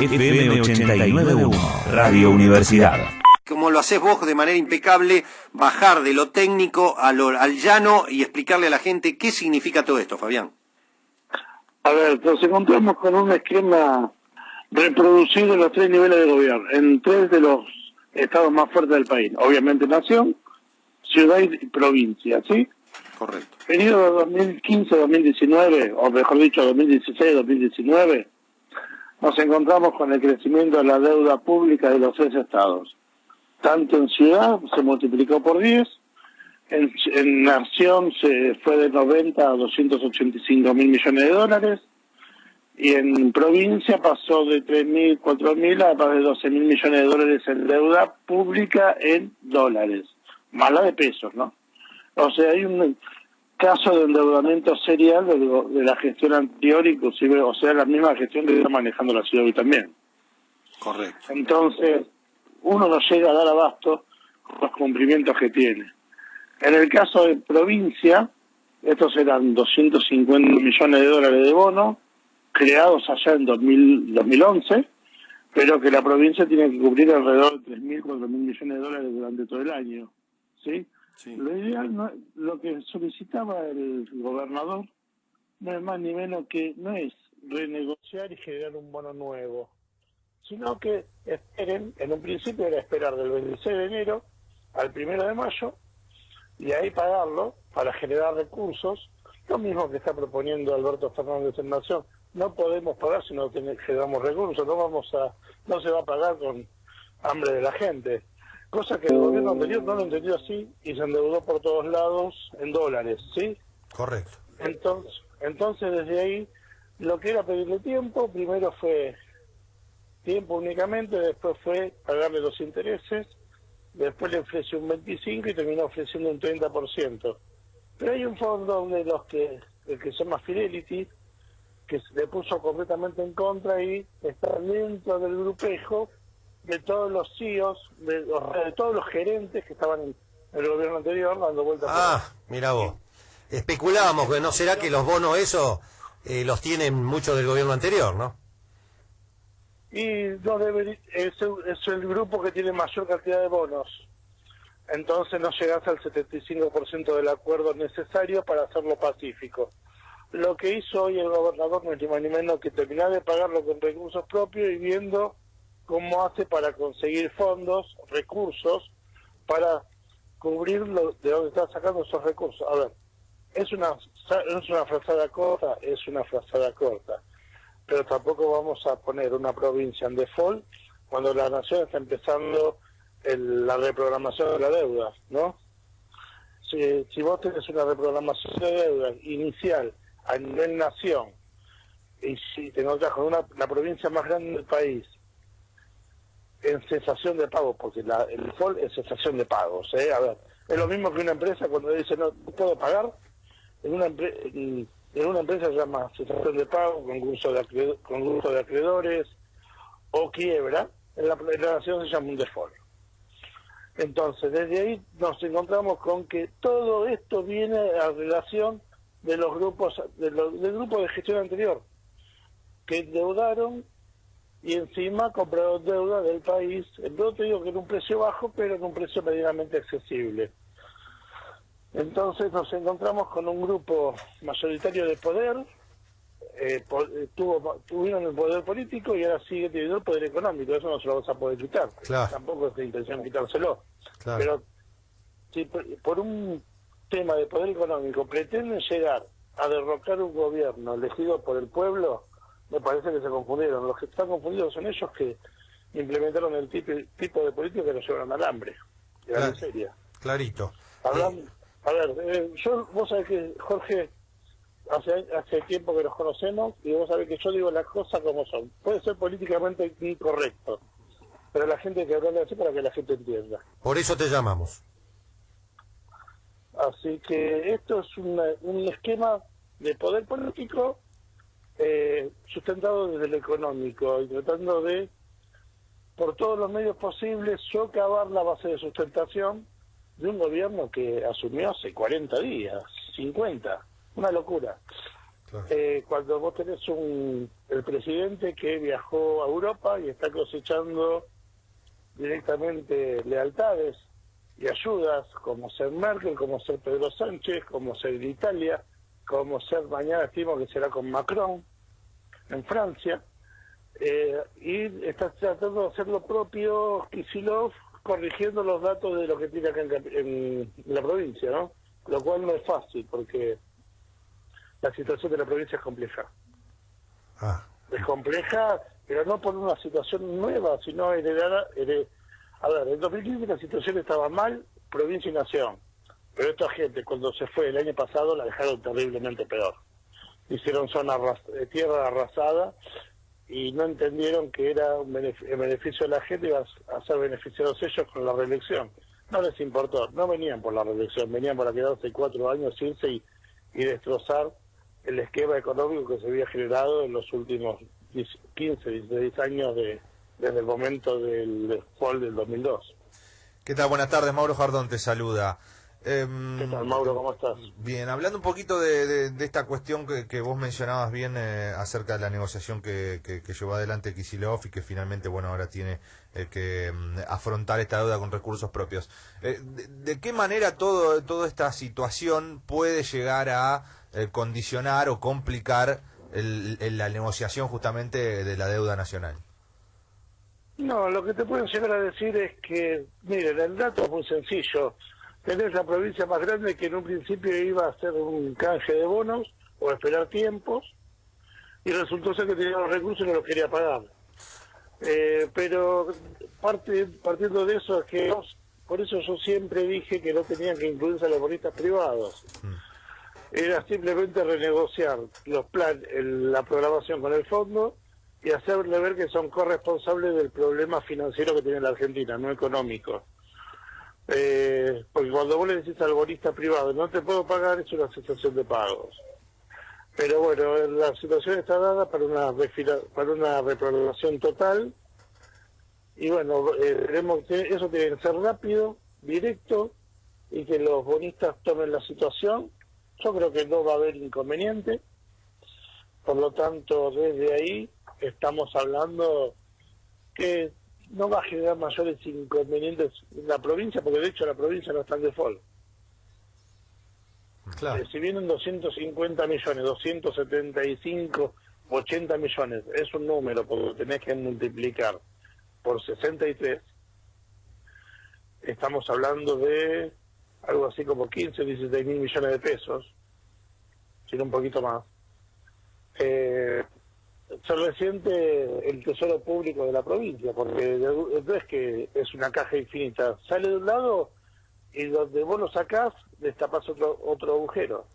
FM 89.1, Radio Universidad. Como lo haces vos de manera impecable, bajar de lo técnico al llano y explicarle a la gente qué significa todo esto, Fabián. A ver, nos encontramos con un esquema reproducido en los 3 niveles de gobierno, en 3 de los estados más fuertes del país. Obviamente nación, ciudad y provincia, ¿sí? Correcto. Periodo 2015-2019, o mejor dicho 2016-2019, nos encontramos con el crecimiento de la deuda pública de los 3 estados. Tanto en ciudad se multiplicó por 10, en nación se fue de 90 a 285 mil millones de dólares, y en provincia pasó de 3.000, 4.000 a más de 12 mil millones de dólares en deuda pública en dólares, más la de pesos, ¿no? O sea, hay un caso de endeudamiento serial de la gestión anterior, inclusive, o sea, la misma gestión que está manejando la ciudad hoy también. Correcto. Entonces, uno no llega a dar abasto con los cumplimientos que tiene. En el caso de provincia, estos eran 250 millones de dólares de bonos, creados allá en 2011, pero que la provincia tiene que cubrir alrededor de 3.000, 4.000 millones de dólares durante todo el año, ¿sí? Sí. Lo ideal, lo que solicitaba el gobernador, no es más ni menos que, no es renegociar y generar un bono nuevo, sino que esperen, en un principio era esperar del 26 de enero al 1 de mayo, y ahí pagarlo para generar recursos, lo mismo que está proponiendo Alberto Fernández en Nación. No podemos pagar si no generamos recursos, no se va a pagar con hambre de la gente. Cosa que el gobierno anterior no lo entendió así y se endeudó por todos lados en dólares, ¿sí? Correcto. Entonces desde ahí, lo que era pedirle tiempo, primero fue tiempo únicamente, después fue pagarle los intereses, después le ofreció un 25% y terminó ofreciendo un 30%. Pero hay un fondo de el que se llama Fidelity, que se le puso completamente en contra y está dentro del grupejo de todos los CEOs, de todos los gerentes que estaban en el gobierno anterior dando vueltas. Mira vos. Especulábamos que no será que los bonos esos los tienen muchos del gobierno anterior, ¿no? Y no es el grupo que tiene mayor cantidad de bonos. Entonces no llegas al 75% del acuerdo necesario para hacerlo pacífico. Lo que hizo hoy el gobernador no es ni más ni menos que terminar de pagarlo con recursos propios y viendo cómo hace para conseguir fondos, recursos, para cubrir de dónde está sacando esos recursos. A ver, es una frazada corta, pero tampoco vamos a poner una provincia en default cuando la nación está empezando la reprogramación de la deuda, ¿no? Si vos tenés una reprogramación de deuda inicial a nivel nación, y si te encontrás con la provincia más grande del país en cesación de pagos, porque el default es cesación de pagos, A ver, es lo mismo que una empresa cuando dice no puedo pagar, en una empresa se llama cesación de pago, concurso de acreedores o quiebra, en la nación se llama un default. Entonces, desde ahí nos encontramos con que todo esto viene a relación de los grupos, del grupo de gestión anterior, que endeudaron y encima compraron deuda del país. Entonces te digo que en un precio bajo, pero en un precio medianamente accesible. Entonces nos encontramos con un grupo mayoritario de poder, tuvieron el poder político y ahora sigue teniendo el poder económico. Eso no se lo vas a poder quitar. Claro. Tampoco es de intención quitárselo. Claro. Pero si por un tema de poder económico pretenden llegar a derrocar un gobierno elegido por el pueblo, me parece que se confundieron. Los que están confundidos son ellos que implementaron el tipo de política que nos llevaron al hambre. La miseria. Clarito. A ver, vos sabés que, Jorge, hace tiempo que nos conocemos y vos sabés que yo digo las cosas como son. Puede ser políticamente incorrecto, pero la gente hay que hablarle así para que la gente entienda. Por eso te llamamos. Así que esto es un esquema de poder político sustentado desde lo económico y tratando de, por todos los medios posibles, socavar la base de sustentación de un gobierno que asumió hace 40 días, 50, una locura. Claro. Cuando vos tenés el presidente que viajó a Europa y está cosechando directamente lealtades y ayudas, como ser Merkel, como ser Pedro Sánchez, como ser de Italia, como ser mañana estimo que será con Macron en Francia, y está tratando de hacer lo propio Kicillof, corrigiendo los datos de lo que tiene acá en la provincia, ¿no? Lo cual no es fácil, porque la situación de la provincia es compleja. Es compleja, pero no por una situación nueva, sino heredada. A ver, en 2015 la situación estaba mal, provincia y nación. Pero esta gente, cuando se fue el año pasado, la dejaron terriblemente peor. Hicieron tierra arrasada y no entendieron que era en beneficio de la gente, iba a ser beneficiados ellos con la reelección. No les importó, no venían por la reelección, venían para quedarse 4 años, irse y destrozar el esquema económico que se había generado en los últimos 15, 16 años desde el momento del fall del 2002. ¿Qué tal? Buenas tardes, Mauro Jardón te saluda. ¿Qué tal, Mauro? ¿Cómo estás? Bien, hablando un poquito de esta cuestión que vos mencionabas bien acerca de la negociación que llevó adelante Kicillof y que finalmente, bueno, ahora tiene que afrontar esta deuda con recursos propios. ¿De qué manera toda esta situación puede llegar a condicionar o complicar la negociación justamente de la deuda nacional? No, lo que te puedo llegar a decir es que, miren, el dato es muy sencillo. Tenés la provincia más grande que en un principio iba a hacer un canje de bonos o esperar tiempos, y resultó ser que tenía los recursos y no los quería pagar. Pero partiendo de eso es que por eso yo siempre dije que no tenían que incluirse a los bonistas privados. Era simplemente renegociar los planes, la programación con el fondo y hacerle ver que son corresponsables del problema financiero que tiene la Argentina, no económico. Porque cuando vos le decís al bonista privado no te puedo pagar, es una cesación de pagos. Pero bueno, la situación está dada para una reprogramación total, y bueno, queremos que eso tiene que ser rápido, directo, y que los bonistas tomen la situación. Yo creo que no va a haber inconveniente, por lo tanto desde ahí estamos hablando que no va a generar mayores inconvenientes en la provincia, porque de hecho la provincia no está en default. Claro. Si vienen 250 millones, 275, 80 millones, es un número, porque tenés que multiplicar por 63, estamos hablando de algo así como 15, 16 mil millones de pesos, sino un poquito más. Se resiente el tesoro público de la provincia, porque no es que es una caja infinita, sale de un lado y donde vos lo sacás destapás otro agujero.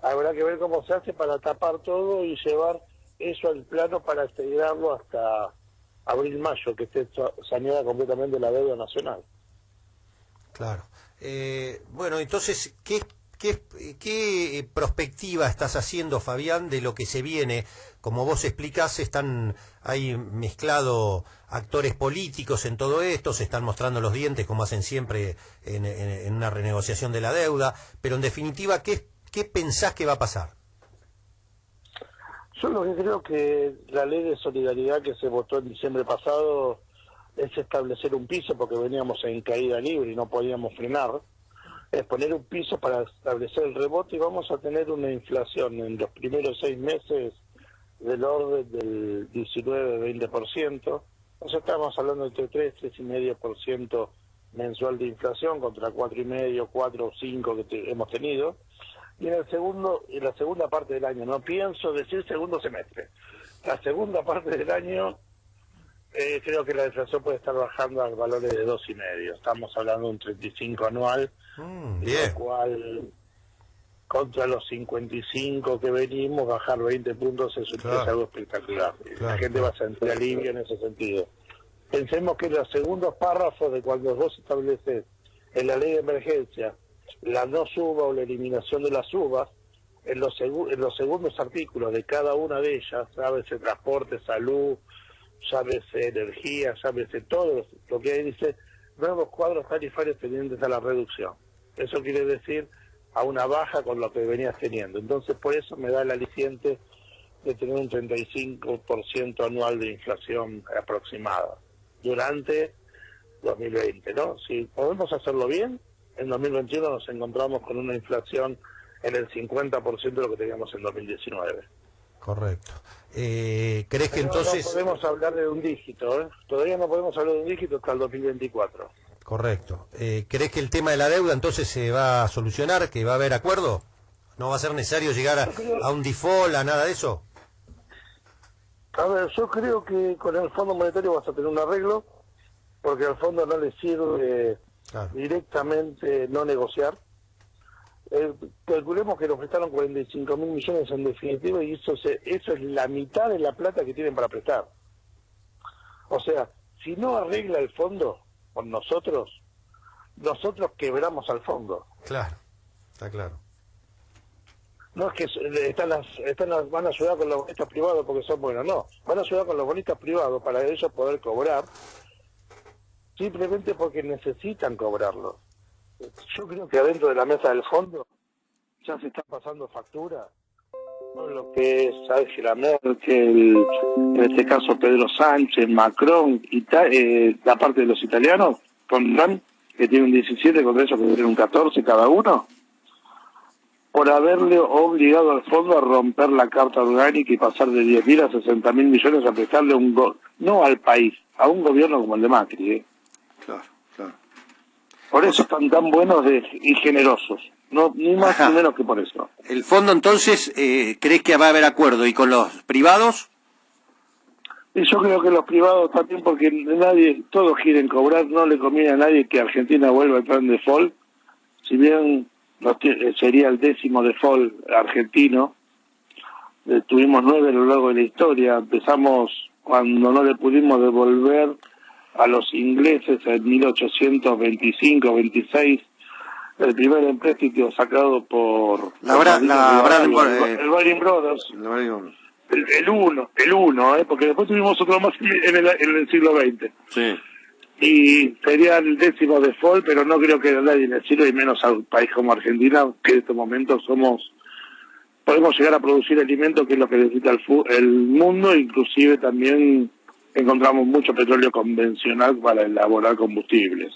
Habrá que ver cómo se hace para tapar todo y llevar eso al plano para tirarlo hasta abril-mayo, que esté saneada completamente la deuda nacional. Claro. Bueno, entonces, ¿qué perspectiva estás haciendo, Fabián, de lo que se viene? Como vos explicás, hay mezclado actores políticos en todo esto, se están mostrando los dientes como hacen siempre en una renegociación de la deuda, pero en definitiva, ¿qué pensás que va a pasar? Yo lo que creo que la ley de solidaridad que se votó en diciembre pasado es establecer un piso, porque veníamos en caída libre y no podíamos frenar, es poner un piso para establecer el rebote, y vamos a tener una inflación en los primeros 6 meses del orden del 19-20%, o sea, estamos hablando entre 3-3,5% mensual de inflación contra 4,5, 4 o 5 que hemos tenido, y en la segunda parte del año, no pienso decir segundo semestre, la segunda parte del año creo que la inflación puede estar bajando a valores de 2,5, estamos hablando de un 35 anual, bien. lo cual contra los 55 que venimos, bajar 20 puntos es algo espectacular. La gente va a sentir alivio en ese sentido. Pensemos que los segundos párrafos de cuando vos estableces en la ley de emergencia la no suba o la eliminación de las subas, en los segundos artículos de cada una de ellas, llámese transporte, salud, llámese energía, llámese todo lo que hay, dice nuevos cuadros tarifarios tendientes a la reducción. Eso quiere decir a una baja con lo que venías teniendo. Entonces, por eso me da el aliciente de tener un 35% anual de inflación aproximada durante 2020, ¿no? Si podemos hacerlo bien, en 2021 nos encontramos con una inflación en el 50% de lo que teníamos en 2019. Correcto. ¿Crees que pero entonces... no podemos hablar de un dígito, ¿eh? Todavía no podemos hablar de un dígito hasta el 2024. Correcto. ¿Crees que el tema de la deuda entonces se va a solucionar, que va a haber acuerdo? ¿No va a ser necesario llegar a un default, a nada de eso? A ver, yo creo que con el Fondo Monetario vas a tener un arreglo, porque al fondo no le sirve directamente no negociar. Calculemos que nos prestaron 45.000 millones en definitiva, y eso es la mitad de la plata que tienen para prestar. O sea, si no arregla el fondo con nosotros quebramos al fondo. Claro, está claro. No es que van a ayudar con los bonistas privados porque son buenos, no. Van a ayudar con los bonistas privados para ellos poder cobrar, simplemente porque necesitan cobrarlo. Yo creo que adentro de la mesa del fondo ya se está pasando factura. No lo que es Angela Merkel, en este caso Pedro Sánchez, Macron, la parte de los italianos, pondrán que tiene un 17 contra ellos que tienen un 14 cada uno, por haberle obligado al fondo a romper la carta orgánica y pasar de 10.000 a 60.000 millones a prestarle no al país, a un gobierno como el de Macri. Claro, claro. Por eso están tan buenos y generosos, no ni más ni menos que por eso. El fondo entonces, ¿crees que va a haber acuerdo? ¿Y con los privados? Y yo creo que los privados también, porque todos quieren cobrar, no le conviene a nadie que Argentina vuelva al plan default, si bien sería el 10º default argentino. Tuvimos 9 a lo largo de la historia. Empezamos cuando no le pudimos devolver a los ingleses en 1825-26 el primer empréstito sacado por el Baring Brothers, el uno, porque después tuvimos otro más en el siglo XX. Sí. Y sería el 10º default, pero no creo que a nadie le sirva, y menos a un país como Argentina, que en estos momentos podemos llegar a producir alimentos, que es lo que necesita el mundo. Inclusive también encontramos mucho petróleo convencional para elaborar combustibles.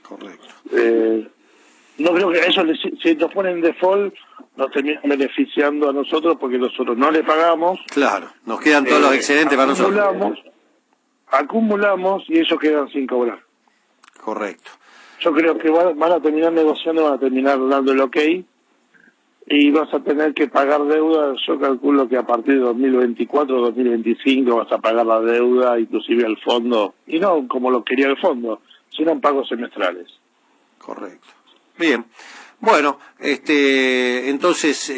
Correcto. No creo que eso, si nos ponen default, nos terminan beneficiando a nosotros, porque nosotros no le pagamos. Claro, nos quedan todos los excedentes para nosotros. Acumulamos y ellos quedan sin cobrar. Correcto. Yo creo que van a terminar negociando, van a terminar dando el ok, y vas a tener que pagar deuda. Yo calculo que a partir de 2024 2025 vas a pagar la deuda, inclusive al fondo, y no como lo quería el fondo, sino en pagos semestrales. Correcto. Bien. Bueno, entonces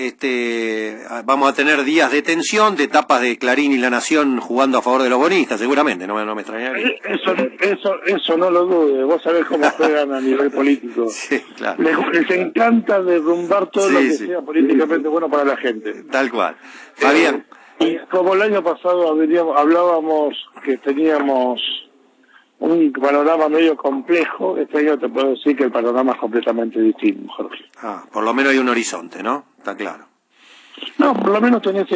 vamos a tener días de tensión, de etapas de Clarín y La Nación jugando a favor de los bonistas, seguramente, no me extrañaría. Eso no lo dude, vos sabés cómo juegan a nivel político. Sí, claro. Les encanta derrumbar todo lo que sea políticamente bueno para la gente. Tal cual. Fabián. Y como el año pasado hablábamos que teníamos un panorama medio complejo, este año te puedo decir que el panorama es completamente distinto, Jorge. Por lo menos hay un horizonte, ¿no? Está claro. No, por lo menos tenés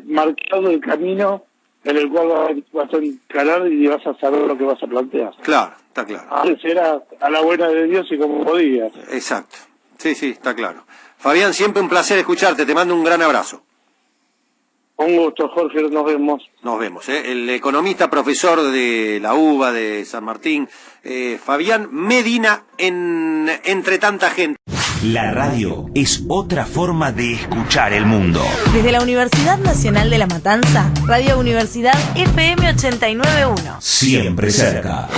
marcado el camino en el cual vas a encarar y vas a saber lo que vas a plantear. Claro, está claro. Antes era a la buena de Dios y como podías. Exacto. Sí, está claro. Fabián, siempre un placer escucharte, te mando un gran abrazo. Un gusto, Jorge, nos vemos. Nos vemos, el economista profesor de la UBA de San Martín, Fabián Medina, entre tanta gente. La radio es otra forma de escuchar el mundo. Desde la Universidad Nacional de La Matanza, Radio Universidad FM 89.1. Siempre cerca.